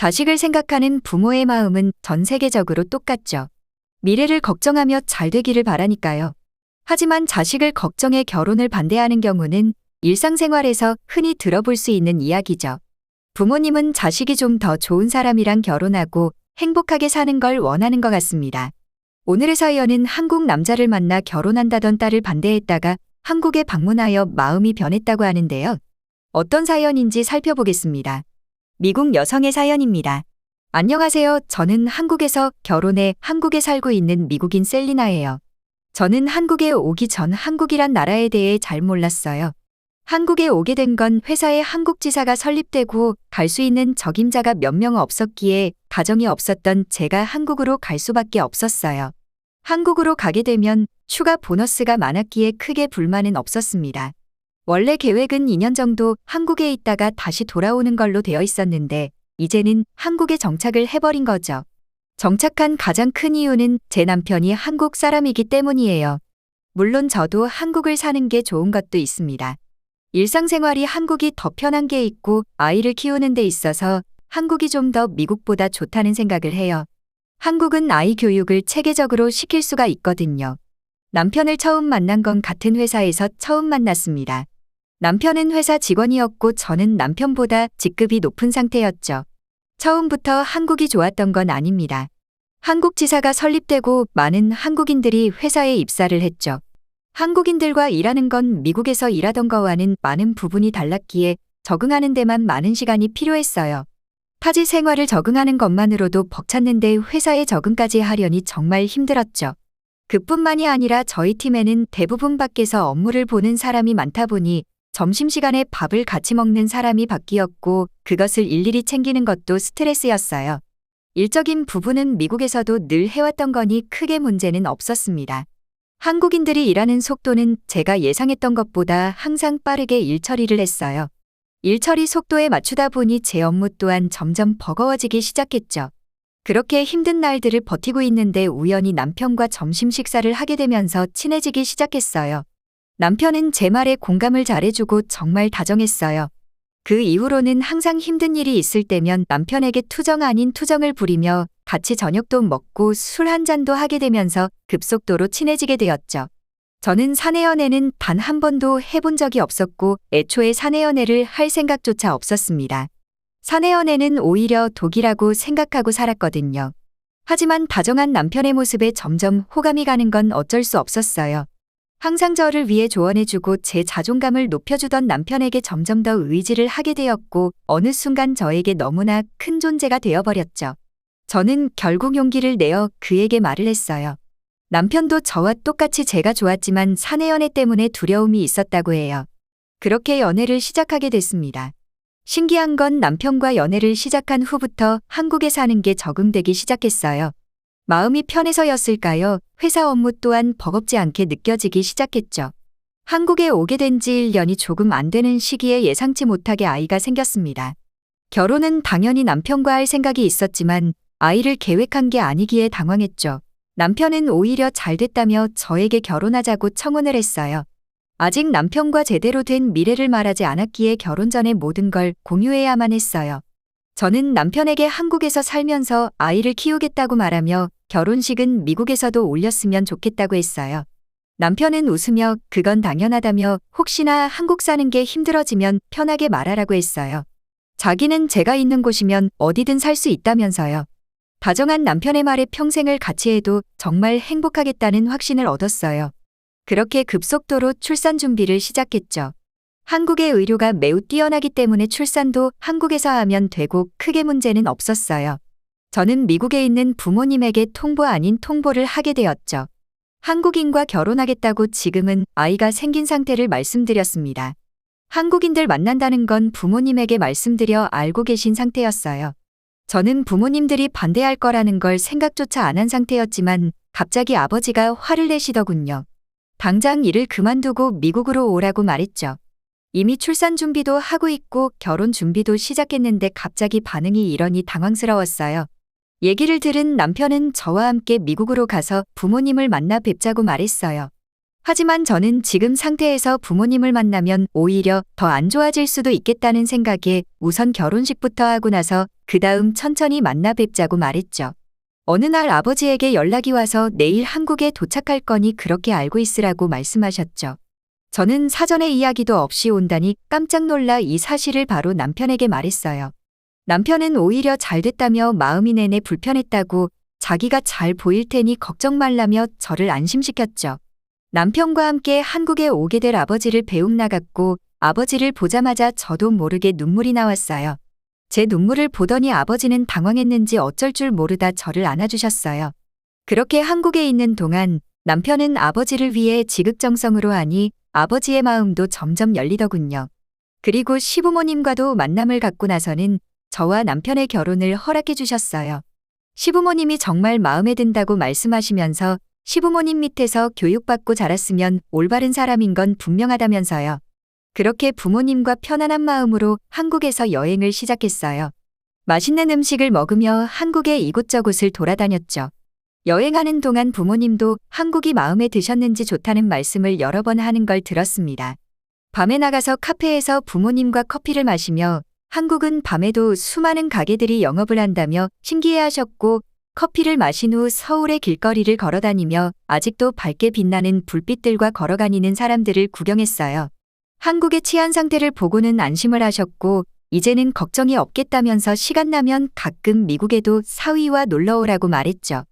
자식을 생각하는 부모의 마음은 전 세계적으로 똑같죠. 미래를 걱정하며 잘 되기를 바라니까요. 하지만 자식을 걱정해 결혼을 반대하는 경우는 일상생활에서 흔히 들어볼 수 있는 이야기죠. 부모님은 자식이 좀 더 좋은 사람이랑 결혼하고 행복하게 사는 걸 원하는 것 같습니다. 오늘의 사연은 한국 남자를 만나 결혼한다던 딸을 반대했다가 한국에 방문하여 마음이 변했다고 하는데요. 어떤 사연인지 살펴보겠습니다. 미국 여성의 사연입니다. 안녕하세요. 저는 한국에서 결혼해 한국에 살고 있는 미국인 셀리나예요. 저는 한국에 오기 전 한국이란 나라에 대해 잘 몰랐어요. 한국에 오게 된 건 회사에 한국 지사가 설립되고 갈 수 있는 적임자가 몇 명 없었기에 가정이 없었던 제가 한국으로 갈 수밖에 없었어요. 한국으로 가게 되면 추가 보너스가 많았기에 크게 불만은 없었습니다. 원래 계획은 2년 정도 한국에 있다가 다시 돌아오는 걸로 되어 있었는데 이제는 한국에 정착을 해버린 거죠. 정착한 가장 큰 이유는 제 남편이 한국 사람이기 때문이에요. 물론 저도 한국을 사는 게 좋은 것도 있습니다. 일상생활이 한국이 더 편한 게 있고 아이를 키우는 데 있어서 한국이 좀 더 미국보다 좋다는 생각을 해요. 한국은 아이 교육을 체계적으로 시킬 수가 있거든요. 남편을 처음 만난 건 같은 회사에서 처음 만났습니다. 남편은 회사 직원이었고 저는 남편보다 직급이 높은 상태였죠. 처음부터 한국이 좋았던 건 아닙니다. 한국 지사가 설립되고 많은 한국인들이 회사에 입사를 했죠. 한국인들과 일하는 건 미국에서 일하던 거와는 많은 부분이 달랐기에 적응하는 데만 많은 시간이 필요했어요. 타지 생활을 적응하는 것만으로도 벅찼는데 회사에 적응까지 하려니 정말 힘들었죠. 그뿐만이 아니라 저희 팀에는 대부분 밖에서 업무를 보는 사람이 많다 보니 점심시간에 밥을 같이 먹는 사람이 바뀌었고 그것을 일일이 챙기는 것도 스트레스였어요. 일적인 부분은 미국에서도 늘 해왔던 거니 크게 문제는 없었습니다. 한국인들이 일하는 속도는 제가 예상했던 것보다 항상 빠르게 일 처리를 했어요. 일 처리 속도에 맞추다 보니 제 업무 또한 점점 버거워지기 시작했죠. 그렇게 힘든 날들을 버티고 있는데 우연히 남편과 점심 식사를 하게 되면서 친해지기 시작했어요. 남편은 제 말에 공감을 잘해주고 정말 다정했어요. 그 이후로는 항상 힘든 일이 있을 때면 남편에게 투정 아닌 투정을 부리며 같이 저녁도 먹고 술 한 잔도 하게 되면서 급속도로 친해지게 되었죠. 저는 사내 연애는 단 한 번도 해본 적이 없었고 애초에 사내 연애를 할 생각조차 없었습니다. 사내 연애는 오히려 독이라고 생각하고 살았거든요. 하지만 다정한 남편의 모습에 점점 호감이 가는 건 어쩔 수 없었어요. 항상 저를 위해 조언해주고 제 자존감을 높여주던 남편에게 점점 더 의지를 하게 되었고 어느 순간 저에게 너무나 큰 존재가 되어버렸죠. 저는 결국 용기를 내어 그에게 말을 했어요. 남편도 저와 똑같이 제가 좋았지만 사내 연애 때문에 두려움이 있었다고 해요. 그렇게 연애를 시작하게 됐습니다. 신기한 건 남편과 연애를 시작한 후부터 한국에 사는 게 적응되기 시작했어요. 마음이 편해서였을까요? 회사 업무 또한 버겁지 않게 느껴지기 시작했죠. 한국에 오게 된 지 1년이 조금 안 되는 시기에 예상치 못하게 아이가 생겼습니다. 결혼은 당연히 남편과 할 생각이 있었지만 아이를 계획한 게 아니기에 당황했죠. 남편은 오히려 잘 됐다며 저에게 결혼하자고 청혼을 했어요. 아직 남편과 제대로 된 미래를 말하지 않았기에 결혼 전에 모든 걸 공유해야만 했어요. 저는 남편에게 한국에서 살면서 아이를 키우겠다고 말하며 결혼식은 미국에서도 올렸으면 좋겠다고 했어요. 남편은 웃으며 그건 당연하다며 혹시나 한국 사는 게 힘들어지면 편하게 말하라고 했어요. 자기는 제가 있는 곳이면 어디든 살 수 있다면서요. 다정한 남편의 말에 평생을 같이 해도 정말 행복하겠다는 확신을 얻었어요. 그렇게 급속도로 출산 준비를 시작했죠. 한국의 의료가 매우 뛰어나기 때문에 출산도 한국에서 하면 되고 크게 문제는 없었어요. 저는 미국에 있는 부모님에게 통보 아닌 통보를 하게 되었죠. 한국인과 결혼하겠다고 지금은 아이가 생긴 상태를 말씀드렸습니다. 한국인들 만난다는 건 부모님에게 말씀드려 알고 계신 상태였어요. 저는 부모님들이 반대할 거라는 걸 생각조차 안 한 상태였지만 갑자기 아버지가 화를 내시더군요. 당장 일을 그만두고 미국으로 오라고 말했죠. 이미 출산 준비도 하고 있고 결혼 준비도 시작했는데 갑자기 반응이 이러니 당황스러웠어요. 얘기를 들은 남편은 저와 함께 미국으로 가서 부모님을 만나 뵙자고 말했어요. 하지만 저는 지금 상태에서 부모님을 만나면 오히려 더 안 좋아질 수도 있겠다는 생각에 우선 결혼식부터 하고 나서 그 다음 천천히 만나 뵙자고 말했죠. 어느 날 아버지에게 연락이 와서 내일 한국에 도착할 거니 그렇게 알고 있으라고 말씀하셨죠. 저는 사전에 이야기도 없이 온다니 깜짝 놀라 이 사실을 바로 남편에게 말했어요. 남편은 오히려 잘 됐다며 마음이 내내 불편했다고 자기가 잘 보일 테니 걱정 말라며 저를 안심시켰죠. 남편과 함께 한국에 오게 될 아버지를 배웅 나갔고 아버지를 보자마자 저도 모르게 눈물이 나왔어요. 제 눈물을 보더니 아버지는 당황했는지 어쩔 줄 모르다 저를 안아주셨어요. 그렇게 한국에 있는 동안 남편은 아버지를 위해 지극정성으로 하니 아버지의 마음도 점점 열리더군요. 그리고 시부모님과도 만남을 갖고 나서는 저와 남편의 결혼을 허락해 주셨어요. 시부모님이 정말 마음에 든다고 말씀하시면서 시부모님 밑에서 교육받고 자랐으면 올바른 사람인 건 분명하다면서요. 그렇게 부모님과 편안한 마음으로 한국에서 여행을 시작했어요. 맛있는 음식을 먹으며 한국의 이곳저곳을 돌아다녔죠. 여행하는 동안 부모님도 한국이 마음에 드셨는지 좋다는 말씀을 여러 번 하는 걸 들었습니다. 밤에 나가서 카페에서 부모님과 커피를 마시며 한국은 밤에도 수많은 가게들이 영업을 한다며 신기해하셨고 커피를 마신 후 서울의 길거리를 걸어다니며 아직도 밝게 빛나는 불빛들과 걸어다니는 사람들을 구경했어요. 한국의 치안 상태를 보고는 안심을 하셨고 이제는 걱정이 없겠다면서 시간 나면 가끔 미국에도 사위와 놀러 오라고 말했죠.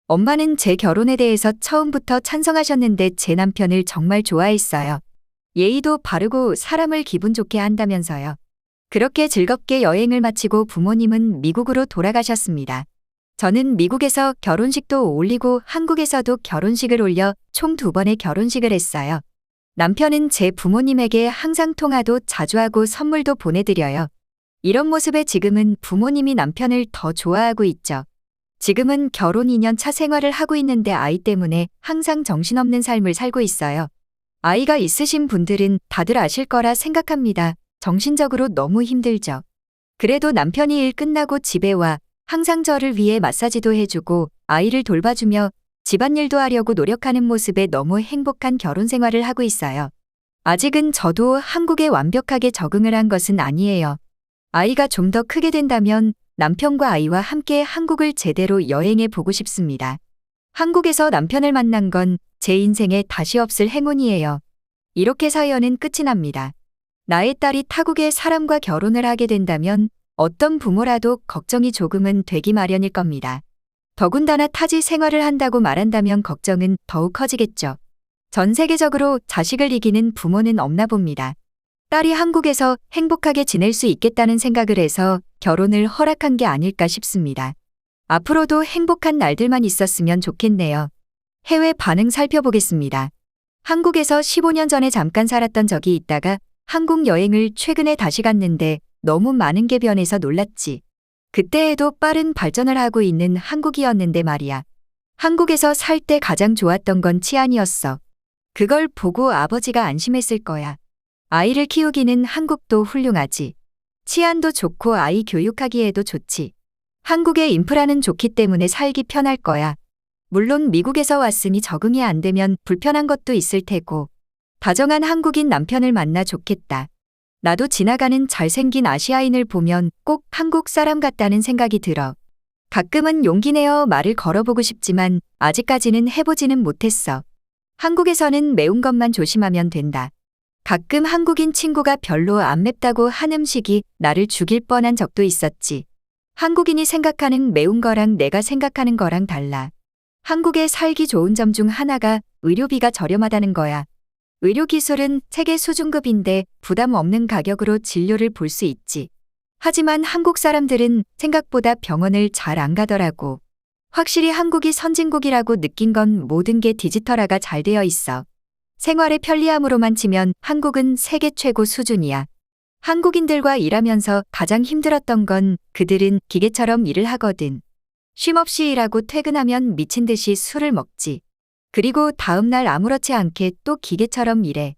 엄마는 제 결혼에 대해서 처음부터 찬성하셨는데 제 남편을 정말 좋아했어요. 예의도 바르고 사람을 기분 좋게 한다면서요. 그렇게 즐겁게 여행을 마치고 부모님은 미국으로 돌아가셨습니다. 저는 미국에서 결혼식도 올리고 한국에서도 결혼식을 올려 총 2번의 결혼식을 했어요. 남편은 제 부모님에게 항상 통화도 자주 하고 선물도 보내드려요. 이런 모습에 지금은 부모님이 남편을 더 좋아하고 있죠. 지금은 결혼 2년 차 생활을 하고 있는데 아이 때문에 항상 정신없는 삶을 살고 있어요. 아이가 있으신 분들은 다들 아실 거라 생각합니다. 정신적으로 너무 힘들죠. 그래도 남편이 일 끝나고 집에 와 항상 저를 위해 마사지도 해주고 아이를 돌봐주며 집안일도 하려고 노력하는 모습에 너무 행복한 결혼 생활을 하고 있어요. 아직은 저도 한국에 완벽하게 적응을 한 것은 아니에요. 아이가 좀 더 크게 된다면 남편과 아이와 함께 한국을 제대로 여행해 보고 싶습니다. 한국에서 남편을 만난 건 제 인생에 다시 없을 행운이에요. 이렇게 사연은 끝이 납니다. 나의 딸이 타국의 사람과 결혼을 하게 된다면 어떤 부모라도 걱정이 조금은 되기 마련일 겁니다. 더군다나 타지 생활을 한다고 말한다면 걱정은 더욱 커지겠죠. 전 세계적으로 자식을 이기는 부모는 없나 봅니다. 딸이 한국에서 행복하게 지낼 수 있겠다는 생각을 해서 결혼을 허락한 게 아닐까 싶습니다. 앞으로도 행복한 날들만 있었으면 좋겠네요. 해외 반응 살펴보겠습니다. 한국에서 15년 전에 잠깐 살았던 적이 있다가 한국 여행을 최근에 다시 갔는데 너무 많은 게 변해서 놀랐지. 그때에도 빠른 발전을 하고 있는 한국이었는데 말이야. 한국에서 살 때 가장 좋았던 건 치안이었어. 그걸 보고 아버지가 안심했을 거야. 아이를 키우기는 한국도 훌륭하지. 치안도 좋고 아이 교육하기에도 좋지. 한국의 인프라는 좋기 때문에 살기 편할 거야. 물론 미국에서 왔으니 적응이 안 되면 불편한 것도 있을 테고. 다정한 한국인 남편을 만나 좋겠다. 나도 지나가는 잘생긴 아시아인을 보면 꼭 한국 사람 같다는 생각이 들어. 가끔은 용기 내어 말을 걸어보고 싶지만 아직까지는 해보지는 못했어. 한국에서는 매운 것만 조심하면 된다. 가끔 한국인 친구가 별로 안 맵다고 한 음식이 나를 죽일 뻔한 적도 있었지. 한국인이 생각하는 매운 거랑 내가 생각하는 거랑 달라. 한국에 살기 좋은 점 중 하나가 의료비가 저렴하다는 거야. 의료기술은 세계 수준급인데 부담 없는 가격으로 진료를 볼 수 있지. 하지만 한국 사람들은 생각보다 병원을 잘 안 가더라고. 확실히 한국이 선진국이라고 느낀 건 모든 게 디지털화가 잘 되어 있어. 생활의 편리함으로만 치면 한국은 세계 최고 수준이야. 한국인들과 일하면서 가장 힘들었던 건 그들은 기계처럼 일을 하거든. 쉼없이 일하고 퇴근하면 미친 듯이 술을 먹지. 그리고 다음날 아무렇지 않게 또 기계처럼 일해.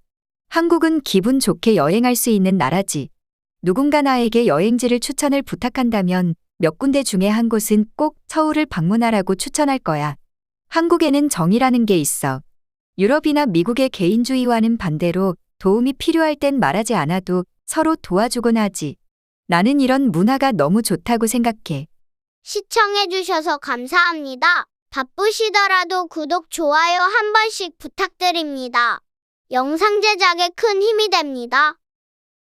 한국은 기분 좋게 여행할 수 있는 나라지. 누군가 나에게 여행지를 추천을 부탁한다면 몇 군데 중에 한 곳은 꼭 서울을 방문하라고 추천할 거야. 한국에는 정이라는 게 있어. 유럽이나 미국의 개인주의와는 반대로 도움이 필요할 땐 말하지 않아도 서로 도와주곤 하지. 나는 이런 문화가 너무 좋다고 생각해. 시청해주셔서 감사합니다. 바쁘시더라도 구독, 좋아요 한 번씩 부탁드립니다. 영상 제작에 큰 힘이 됩니다.